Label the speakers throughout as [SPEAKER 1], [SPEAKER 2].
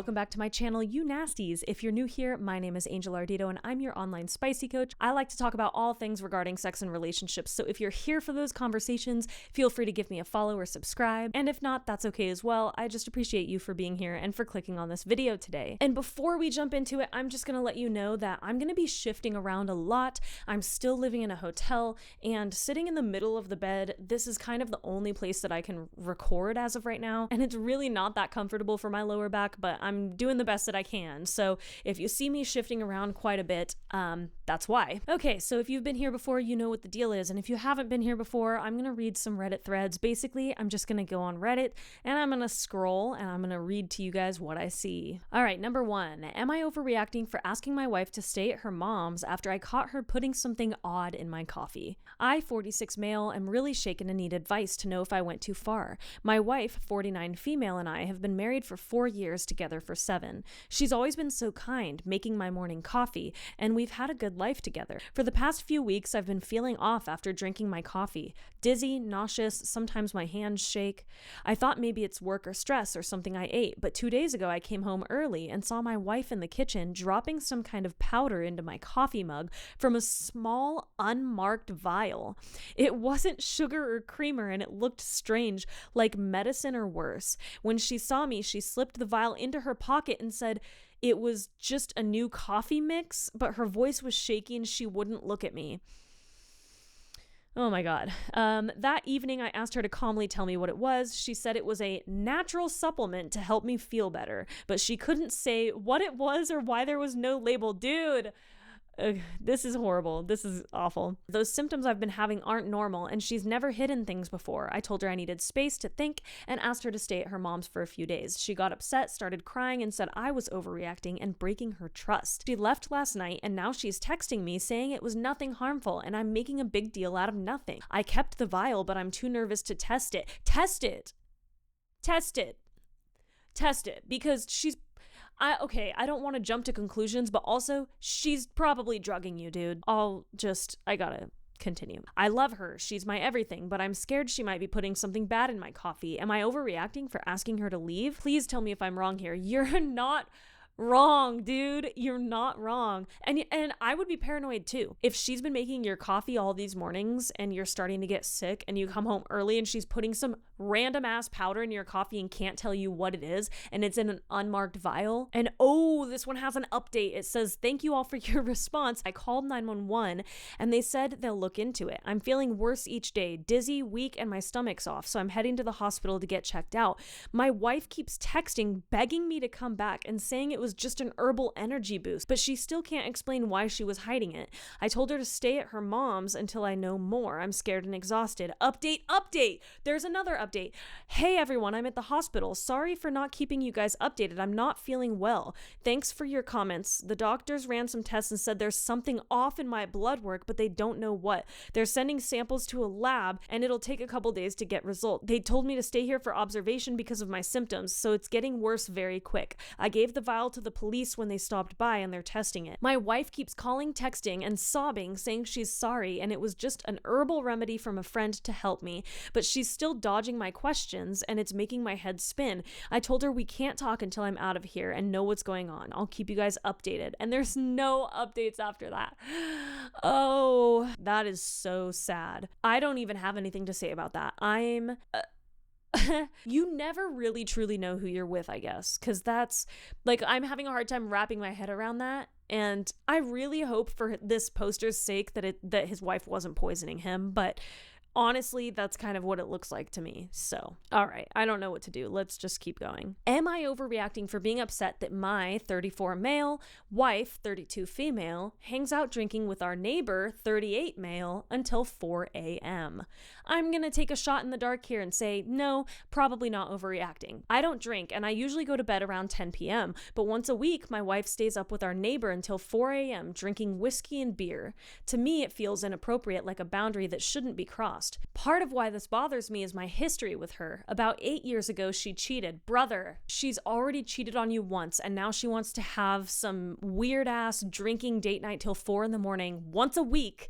[SPEAKER 1] welcome back to my channel, you nasties. If you're new here, my name is Angel Ardito and I'm your online spicy coach. I like to talk about all things regarding sex and relationships, so if you're here for those conversations, feel free to give me a follow or subscribe, and if not, that's okay as well. I just appreciate you for being here and for clicking on this video today. And before we jump into it, I'm just gonna let you know that I'm gonna be shifting around a lot. I'm still living in a hotel, and sitting in the middle of the bed, this is kind of the only place that I can record as of right now, and it's really not that comfortable for my lower back, but I'm doing the best that I can. So if you see me shifting around quite a bit, that's why. Okay, so if you've been here before, you know what the deal is, and if you haven't been here before, I'm gonna read some Reddit threads. Basically, I'm just gonna go on Reddit and I'm gonna scroll and I'm gonna read to you guys what I see. All right, number 1, am I overreacting for asking my wife to stay at her mom's after I caught her putting something odd in my coffee? I, 46 male, am really shaken and need advice to know if I went too far. My wife, 49 female, and I have been married for 4 years, together for 7. She's always been so kind, making my morning coffee, and we've had a good life together. For the past few weeks, I've been feeling off after drinking my coffee. Dizzy, nauseous, sometimes my hands shake. I thought maybe it's work or stress or something I ate, but 2 days ago I came home early and saw my wife in the kitchen dropping some kind of powder into my coffee mug from a small, unmarked vial. It wasn't sugar or creamer, and it looked strange, like medicine or worse. When she saw me, she slipped the vial into her pocket and said it was just a new coffee mix, but her voice was shaky and she wouldn't look at me. Oh my God. That evening I asked her to calmly tell me what it was. She said it was a natural supplement to help me feel better, but she couldn't say what it was or why there was no label. Dude, this is horrible. This is awful. Those symptoms I've been having aren't normal, and she's never hidden things before. I told her I needed space to think and asked her to stay at her mom's for a few days. She got upset, started crying, and said I was overreacting and breaking her trust. She left last night, and now she's texting me saying it was nothing harmful, and I'm making a big deal out of nothing. I kept the vial, but I'm too nervous to test it. Test it! Test it! Test it! Because I don't want to jump to conclusions, but also, she's probably drugging you, dude. I gotta continue. I love her. She's my everything, but I'm scared she might be putting something bad in my coffee. Am I overreacting for asking her to leave? Please tell me if I'm wrong here. You're not wrong, dude. You're not wrong. And I would be paranoid too. If she's been making your coffee all these mornings and you're starting to get sick and you come home early and she's putting some random ass powder in your coffee and can't tell you what it is, and it's in an unmarked vial, and oh, this one has an update. It says, thank you all for your response. I called 911 and they said they'll look into it. I'm feeling worse each day, dizzy, weak, and my stomach's off, so I'm heading to the hospital to get checked out. My wife keeps texting, begging me to come back and saying it was just an herbal energy boost, but she still can't explain why she was hiding it. I told her to stay at her mom's until I know more. I'm scared and exhausted. Update! There's another update. Hey everyone, I'm at the hospital. Sorry for not keeping you guys updated. I'm not feeling well. Thanks for your comments. The doctors ran some tests and said there's something off in my blood work, but they don't know what. They're sending samples to a lab and it'll take a couple days to get results. They told me to stay here for observation because of my symptoms, so it's getting worse very quick. I gave the vial to the police when they stopped by and they're testing it. My wife keeps calling, texting, and sobbing, saying she's sorry and it was just an herbal remedy from a friend to help me, but she's still dodging my questions and it's making my head spin. I told her we can't talk until I'm out of here and know what's going on. I'll keep you guys updated. And there's no updates after that. Oh, that is so sad. I don't even have anything to say about that. You never really truly know who you're with, I guess, because that's like, I'm having a hard time wrapping my head around that. And I really hope for this poster's sake that his wife wasn't poisoning him, but honestly, that's kind of what it looks like to me. So, all right, I don't know what to do. Let's just keep going. Am I overreacting for being upset that my 34 male wife, 32 female, hangs out drinking with our neighbor, 38 male, until 4 a.m.? I'm gonna take a shot in the dark here and say, no, probably not overreacting. I don't drink, and I usually go to bed around 10 p.m., but once a week, my wife stays up with our neighbor until 4 a.m. drinking whiskey and beer. To me, it feels inappropriate, like a boundary that shouldn't be crossed. Part of why this bothers me is my history with her. About 8 years ago, she cheated. Brother, she's already cheated on you once, and now she wants to have some weird-ass drinking date night till 4 in the morning once a week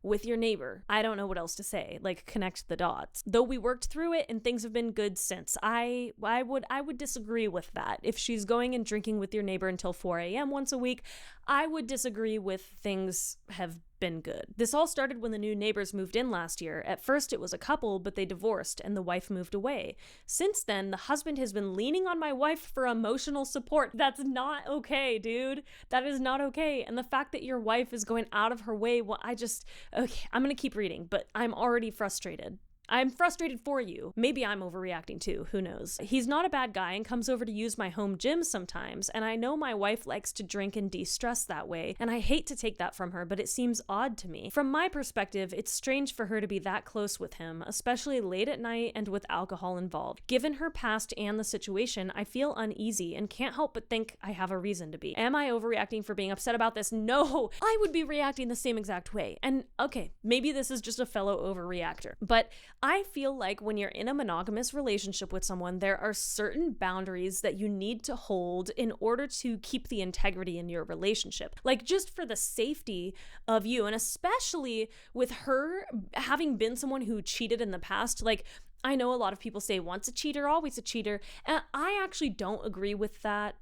[SPEAKER 1] with your neighbor. I don't know what else to say, like connect the dots. Though we worked through it and things have been good since. I would disagree with that. If she's going and drinking with your neighbor until 4 a.m. once a week, I would disagree with things have been good. This all started when the new neighbors moved in last year. At first it was a couple, but they divorced and the wife moved away. Since then, the husband has been leaning on my wife for emotional support. That's not okay, dude. That is not okay. And the fact that your wife is going out of her way, well, okay, I'm gonna keep reading, but I'm already frustrated. I'm frustrated for you. Maybe I'm overreacting too, who knows. He's not a bad guy and comes over to use my home gym sometimes, and I know my wife likes to drink and de-stress that way, and I hate to take that from her, but it seems odd to me. From my perspective, it's strange for her to be that close with him, especially late at night and with alcohol involved. Given her past and the situation, I feel uneasy and can't help but think I have a reason to be. Am I overreacting for being upset about this? No, I would be reacting the same exact way. And okay, maybe this is just a fellow overreactor, but I feel like when you're in a monogamous relationship with someone, there are certain boundaries that you need to hold in order to keep the integrity in your relationship. Like just for the safety of you, and especially with her having been someone who cheated in the past, like I know a lot of people say once a cheater, always a cheater, and I actually don't agree with that.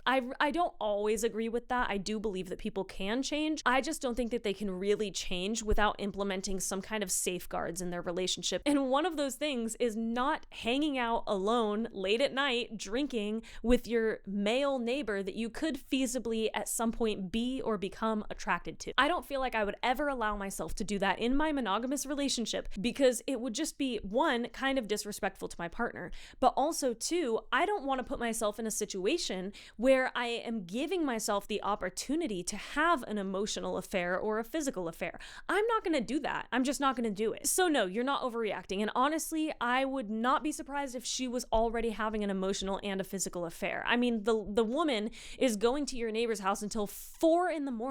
[SPEAKER 1] I don't always agree with that. I do believe that people can change. I just don't think that they can really change without implementing some kind of safeguards in their relationship. And one of those things is not hanging out alone late at night, drinking with your male neighbor that you could feasibly at some point be or become attracted to. I don't feel like I would ever allow myself to do that in my monogamous relationship because it would just be, one, kind of disrespectful to my partner, but also two, I don't want to put myself in a situation where I am giving myself the opportunity to have an emotional affair or a physical affair. I'm not going to do that. I'm just not going to do it. So no, you're not overreacting. And honestly, I would not be surprised if she was already having an emotional and a physical affair. I mean, the woman is going to your neighbor's house until 4 a.m.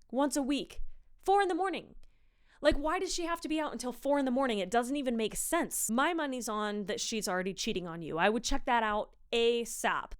[SPEAKER 1] once a week. 4 a.m. Like, why does she have to be out until 4 a.m? It doesn't even make sense. My money's on that she's already cheating on you. I would check that out ASAP.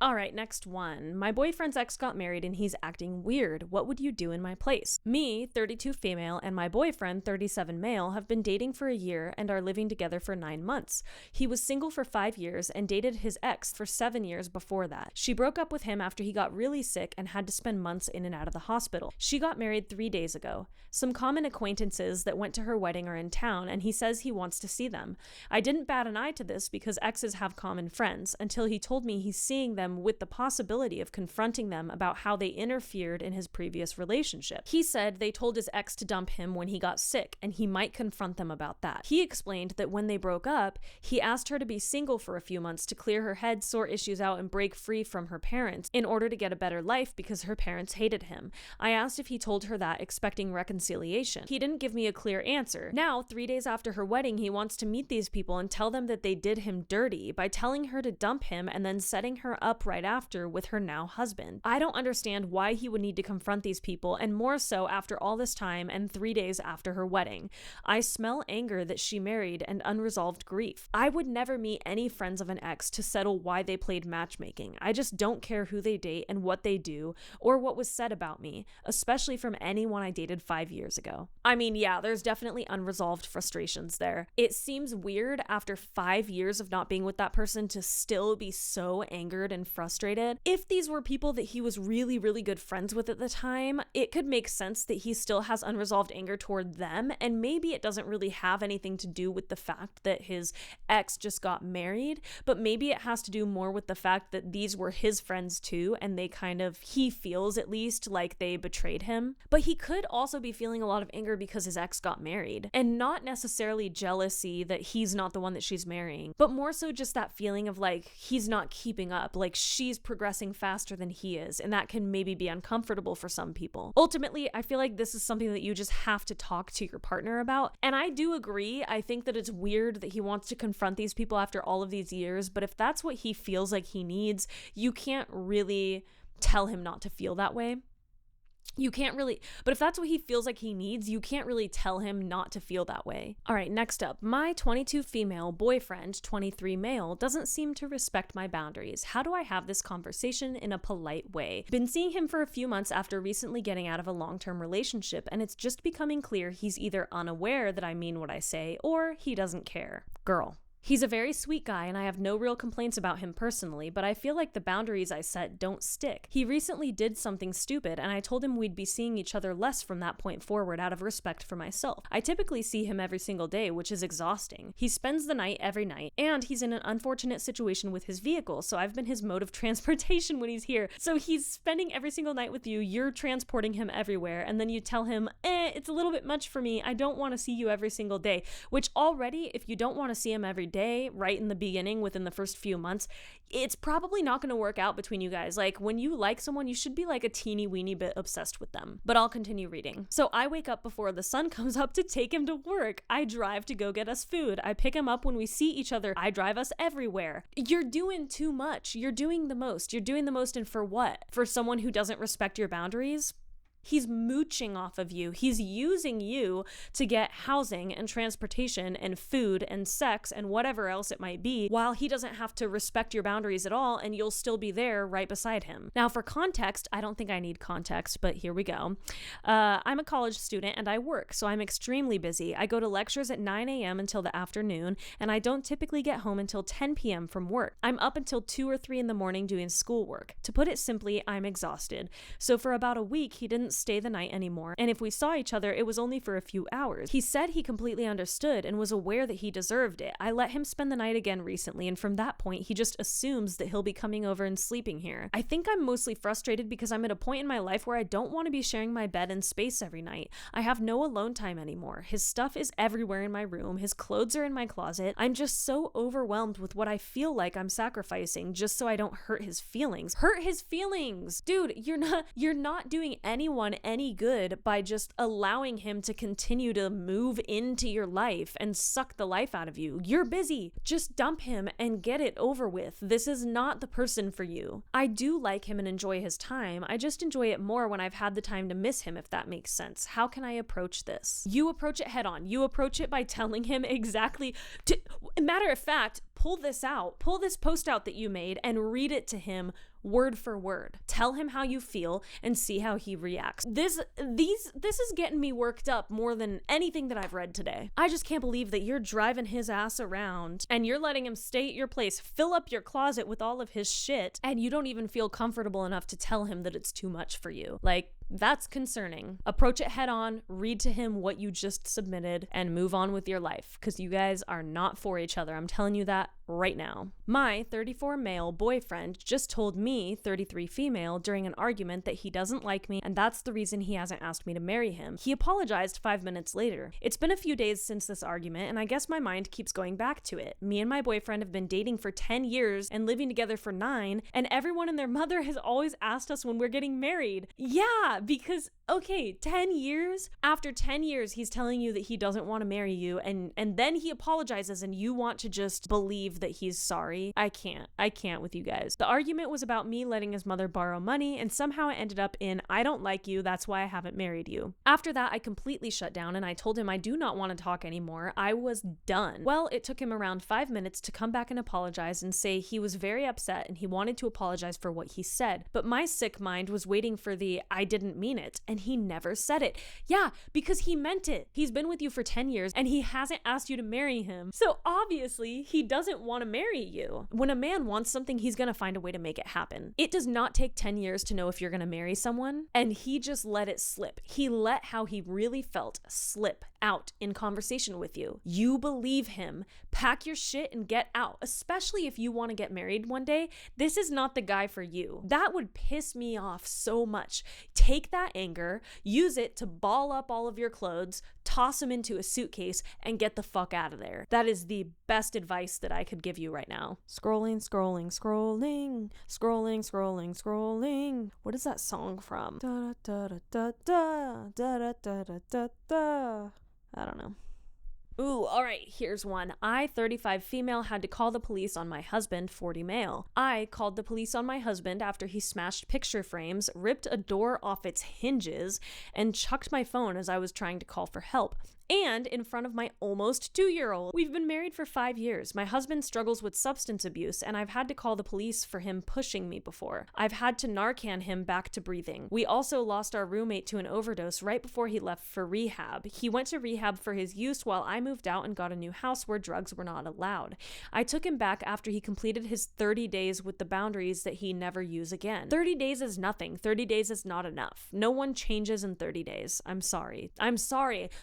[SPEAKER 1] All right, next one. My boyfriend's ex got married and he's acting weird. What would you do in my place? Me, 32 female, and my boyfriend, 37 male, have been dating for a year and are living together for 9 months. He was single for 5 years and dated his ex for 7 years before that. She broke up with him after he got really sick and had to spend months in and out of the hospital. She got married 3 days ago. Some common acquaintances that went to her wedding are in town and he says he wants to see them. I didn't bat an eye to this because exes have common friends, until he told me he's seeing them with the possibility of confronting them about how they interfered in his previous relationship. He said they told his ex to dump him when he got sick, and he might confront them about that. He explained that when they broke up, he asked her to be single for a few months to clear her head, sort issues out, and break free from her parents in order to get a better life because her parents hated him. I asked if he told her that, expecting reconciliation. He didn't give me a clear answer. Now, 3 days after her wedding, he wants to meet these people and tell them that they did him dirty by telling her to dump him and then setting her up right after with her now husband. I don't understand why he would need to confront these people, and more so after all this time and 3 days after her wedding. I smell anger that she married and unresolved grief. I would never meet any friends of an ex to settle why they played matchmaking. I just don't care who they date and what they do or what was said about me, especially from anyone I dated 5 years ago. I mean, yeah, there's definitely unresolved frustrations there. It seems weird after 5 years of not being with that person to still be so angered and frustrated. If these were people that he was really, really good friends with at the time, it could make sense that he still has unresolved anger toward them, and maybe it doesn't really have anything to do with the fact that his ex just got married, but maybe it has to do more with the fact that these were his friends too, and he feels at least like they betrayed him. But he could also be feeling a lot of anger because his ex got married, and not necessarily jealousy that he's not the one that she's marrying, but more so just that feeling of like he's not keeping up, like she's progressing faster than he is, and that can maybe be uncomfortable for some people. Ultimately, I feel like this is something that you just have to talk to your partner about, and I do agree. I think that it's weird that he wants to confront these people after all of these years, but if that's what he feels like he needs, you can't really tell him not to feel that way. You can't really, but if that's what he feels like he needs, you can't really tell him not to feel that way. All right, next up, my 22 female boyfriend, 23 male, doesn't seem to respect my boundaries. How do I have this conversation in a polite way? Been seeing him for a few months after recently getting out of a long-term relationship, and it's just becoming clear he's either unaware that I mean what I say, or he doesn't care. Girl. He's a very sweet guy and I have no real complaints about him personally, but I feel like the boundaries I set don't stick. He recently did something stupid and I told him we'd be seeing each other less from that point forward out of respect for myself. I typically see him every single day, which is exhausting. He spends the night every night and he's in an unfortunate situation with his vehicle, so I've been his mode of transportation when he's here. So he's spending every single night with you, you're transporting him everywhere, and then you tell him, it's a little bit much for me, I don't want to see you every single day, which already, if you don't want to see him every day right in the beginning within the first few months, it's probably not going to work out between you guys. Like, when you like someone, you should be like a teeny weeny bit obsessed with them. But I'll continue reading. So I wake up before the sun comes up to take him to work. I drive to go get us food. I pick him up when we see each other. I drive us everywhere. You're doing too much. You're doing the most. You're doing the most, and for what? For someone who doesn't respect your boundaries? He's mooching off of you. He's using you to get housing and transportation and food and sex and whatever else it might be, while he doesn't have to respect your boundaries at all, and you'll still be there right beside him. Now, for context, I don't think I need context, but here we go. I'm a college student and I work, so I'm extremely busy. I go to lectures at 9 a.m. until the afternoon, and I don't typically get home until 10 p.m. from work. I'm up until 2 or 3 in the morning doing schoolwork. To put it simply, I'm exhausted. So for about a week, he didn't stay the night anymore, and if we saw each other, it was only for a few hours. He said he completely understood and was aware that he deserved it. I let him spend the night again recently, and from that point, he just assumes that he'll be coming over and sleeping here. I think I'm mostly frustrated because I'm at a point in my life where I don't want to be sharing my bed and space every night. I have no alone time anymore. His stuff is everywhere in my room. His clothes are in my closet. I'm just so overwhelmed with what I feel like I'm sacrificing just so I don't hurt his feelings. Hurt his feelings! Dude, you're not doing anyone any good by just allowing him to continue to move into your life and suck the life out of you. You're busy. Just dump him and get it over with. This is not the person for you. I do like him and enjoy his time. I just enjoy it more when I've had the time to miss him, if that makes sense. How can I approach this? You approach it head on. You approach it by telling him exactly. Matter of fact, pull this out. Pull this post out that you made and read it to him word for word. Tell him how you feel and see how he reacts. This is getting me worked up more than anything that I've read today. I just can't believe that you're driving his ass around and you're letting him stay at your place, fill up your closet with all of his shit, and you don't even feel comfortable enough to tell him that it's too much for you. Like, that's concerning. Approach it head on, read to him what you just submitted, and move on with your life, because you guys are not for each other. I'm telling you that right now. My 34 male boyfriend just told me, 33 female, during an argument that he doesn't like me, and that's the reason he hasn't asked me to marry him. He apologized 5 minutes later. It's been a few days since this argument, and I guess my mind keeps going back to it. Me and my boyfriend have been dating for 10 years and living together for 9, and everyone and their mother has always asked us when we're getting married. Yeah, because, okay, 10 years? After 10 years, he's telling you that he doesn't want to marry you, and then he apologizes and you want to just believe that he's sorry. I can't with you guys. The argument was about me letting his mother borrow money, and somehow it ended up in, I don't like you, that's why I haven't married you. After that, I completely shut down and I told him I do not want to talk anymore. I was done. Well, it took him around 5 minutes to come back and apologize and say he was very upset and he wanted to apologize for what he said. But my sick mind was waiting for the I didn't mean it, and he never said it. Yeah, because he meant it. He's been with you for 10 years and he hasn't asked you to marry him. So obviously he doesn't want to marry you. When a man wants something, he's going to find a way to make it happen. It does not take 10 years to know if you're going to marry someone, and he just let it slip. He let how he really felt slip out in conversation with you. You believe him. Pack your shit and get out, especially if you want to get married one day. This is not the guy for you. That would piss me off so much. Take that anger, use it to ball up all of your clothes, toss them into a suitcase, and get the fuck out of there. That is the best advice that I could give you right now. Scrolling. What is that song from? I don't know. Ooh, all right, here's one. I, 35 female, had to call the police on my husband, 40 male. I called the police on my husband after he smashed picture frames, ripped a door off its hinges, and chucked my phone as I was trying to call for help. And in front of my almost 2-year-old. We've been married for 5 years. My husband struggles with substance abuse, and I've had to call the police for him pushing me before. I've had to Narcan him back to breathing. We also lost our roommate to an overdose right before he left for rehab. He went to rehab for his use while I moved out and got a new house where drugs were not allowed. I took him back after he completed his 30 days with the boundaries that he never use again. 30 days is nothing. 30 days is not enough. No one changes in 30 days. I'm sorry.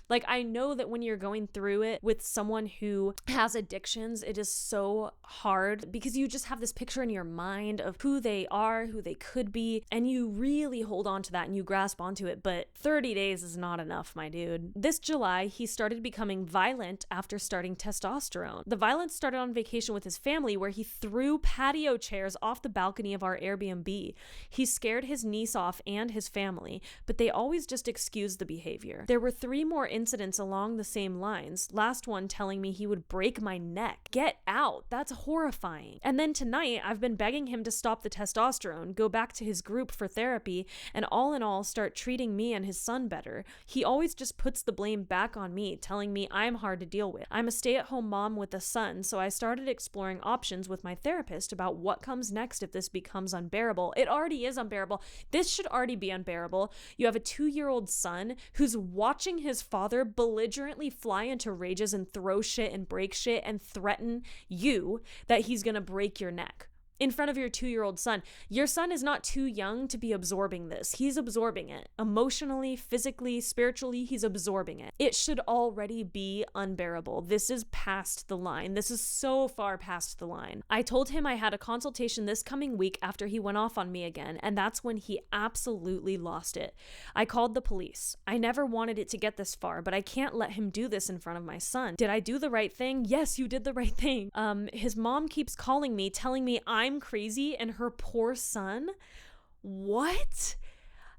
[SPEAKER 1] Like, I know that when you're going through it with someone who has addictions, it is so hard because you just have this picture in your mind of who they are, who they could be, and you really hold on to that and you grasp onto it, but 30 days is not enough, my dude. This July, he started becoming violent after starting testosterone. The violence started on vacation with his family where he threw patio chairs off the balcony of our Airbnb. He scared his niece off and his family, but they always just excused the behavior. There were 3 more incidents along the same lines, last one telling me he would break my neck. Get out. That's horrifying. And then tonight, I've been begging him to stop the testosterone, go back to his group for therapy, and all in all, start treating me and his son better. He always just puts the blame back on me, telling me I'm hard to deal with. I'm a stay-at-home mom with a son, so I started exploring options with my therapist about what comes next if this becomes unbearable. It already is unbearable. This should already be unbearable. You have a 2-year-old son who's watching his father belligerently fly into rages and throw shit and break shit and threaten you that he's gonna break your neck in front of your 2-year-old son. Your son is not too young to be absorbing this. He's absorbing it. Emotionally, physically, spiritually, he's absorbing it. It should already be unbearable. This is past the line. This is so far past the line. I told him I had a consultation this coming week after he went off on me again, and that's when he absolutely lost it. I called the police. I never wanted it to get this far, but I can't let him do this in front of my son. Did I do the right thing? Yes, you did the right thing. His mom keeps calling me, telling me I'm crazy and her poor son. What?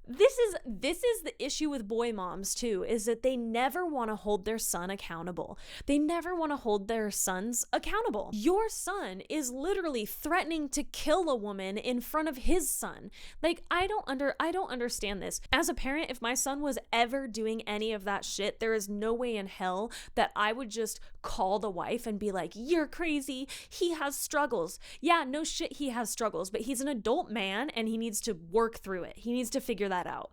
[SPEAKER 1] This is the issue with boy moms too, is that they never want to hold their son accountable. They never want to hold their sons accountable. Your son is literally threatening to kill a woman in front of his son. Like, I don't understand this. As a parent, if my son was ever doing any of that shit, there is no way in hell that I would just call the wife and be like, you're crazy. He has struggles. Yeah, no shit, he has struggles, but he's an adult man and he needs to work through it. He needs to figure that out.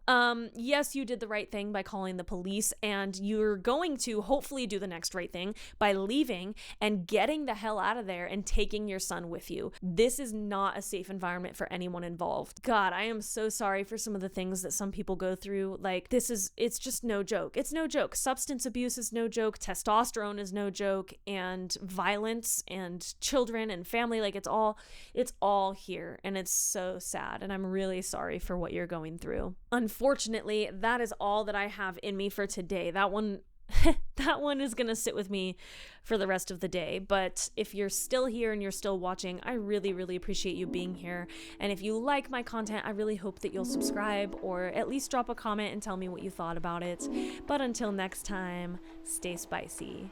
[SPEAKER 1] Yes, you did the right thing by calling the police, and you're going to hopefully do the next right thing by leaving and getting the hell out of there and taking your son with you. This is not a safe environment for anyone involved. God, I am so sorry for some of the things that some people go through. Like, it's just no joke. It's no joke. Substance abuse is no joke. Testosterone is no joke. And violence and children and family, like, it's all here, and it's so sad. And I'm really sorry for what you're going through. Unfortunately, that is all that I have in me for today. That one is gonna sit with me for the rest of the day. But if you're still here and you're still watching, I really, really appreciate you being here. And if you like my content, I really hope that you'll subscribe or at least drop a comment and tell me what you thought about it. But until next time, stay spicy.